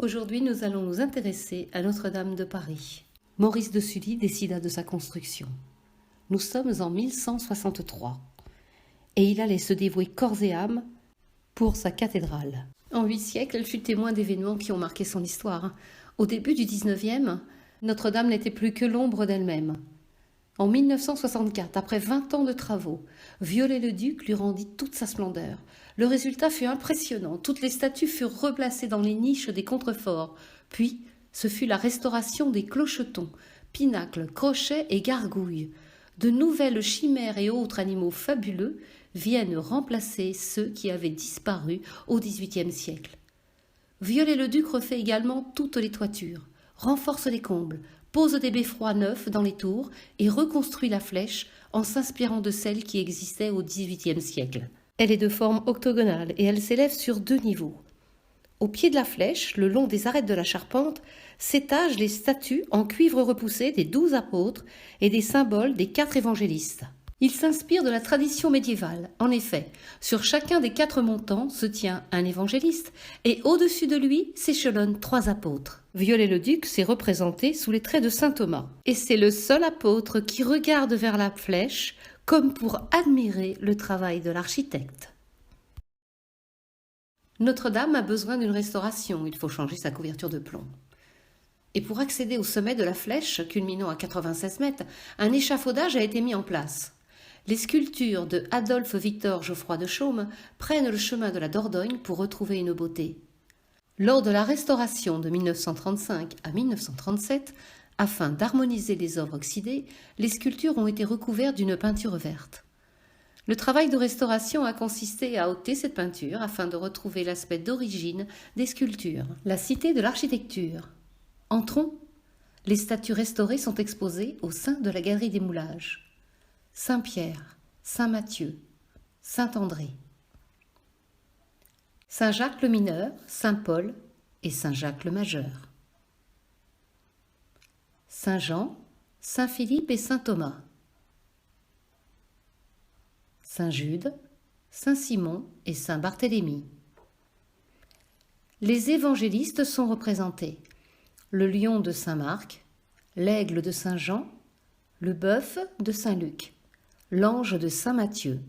Aujourd'hui, nous allons nous intéresser à Notre-Dame de Paris. Maurice de Sully décida de sa construction. Nous sommes en 1163 et il allait se dévouer corps et âme pour sa cathédrale. En 8 siècles, elle fut témoin d'événements qui ont marqué son histoire. Au début du 19e, Notre-Dame n'était plus que l'ombre d'elle-même. En 1964, après 20 ans de travaux, Viollet-le-Duc lui rendit toute sa splendeur. Le résultat fut impressionnant. Toutes les statues furent replacées dans les niches des contreforts. Puis, ce fut la restauration des clochetons, pinacles, crochets et gargouilles. De nouvelles chimères et autres animaux fabuleux viennent remplacer ceux qui avaient disparu au XVIIIe siècle. Viollet-le-Duc refait également toutes les toitures, renforce les combles, pose des beffrois neufs dans les tours et reconstruit la flèche en s'inspirant de celle qui existait au XVIIIe siècle. Elle est de forme octogonale et elle s'élève sur 2 niveaux. Au pied de la flèche, le long des arêtes de la charpente, s'étagent les statues en cuivre repoussé des 12 apôtres et des symboles des 4 évangélistes. Il s'inspire de la tradition médiévale. En effet, sur chacun des 4 montants se tient un évangéliste et au-dessus de lui s'échelonnent 3 apôtres. Viollet-le-Duc s'est représenté sous les traits de saint Thomas. Et c'est le seul apôtre qui regarde vers la flèche comme pour admirer le travail de l'architecte. Notre-Dame a besoin d'une restauration. Il faut changer sa couverture de plomb. Et pour accéder au sommet de la flèche, culminant à 96 mètres, un échafaudage a été mis en place. Les sculptures de Adolphe-Victor Geoffroy de Chaume prennent le chemin de la Dordogne pour retrouver une beauté. Lors de la restauration de 1935 à 1937, afin d'harmoniser les œuvres oxydées, les sculptures ont été recouvertes d'une peinture verte. Le travail de restauration a consisté à ôter cette peinture afin de retrouver l'aspect d'origine des sculptures. La cité de l'architecture. Entrons. Les statues restaurées sont exposées au sein de la galerie des moulages. Saint-Pierre, Saint-Matthieu, Saint-André, Saint-Jacques le mineur, Saint-Paul et Saint-Jacques le majeur, Saint-Jean, Saint-Philippe et Saint-Thomas, Saint-Jude, Saint-Simon et Saint-Barthélemy. Les évangélistes sont représentés: le lion de Saint-Marc, l'aigle de Saint-Jean, le bœuf de Saint-Luc, l'ange de Saint-Matthieu.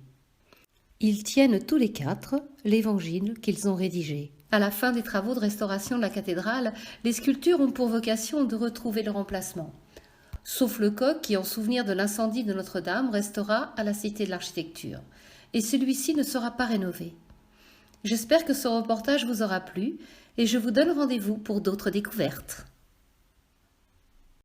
Ils tiennent tous les 4 l'évangile qu'ils ont rédigé. À la fin des travaux de restauration de la cathédrale, les sculptures ont pour vocation de retrouver leur emplacement. Sauf le coq qui, en souvenir de l'incendie de Notre-Dame, restera à la Cité de l'Architecture. Et celui-ci ne sera pas rénové. J'espère que ce reportage vous aura plu et je vous donne rendez-vous pour d'autres découvertes.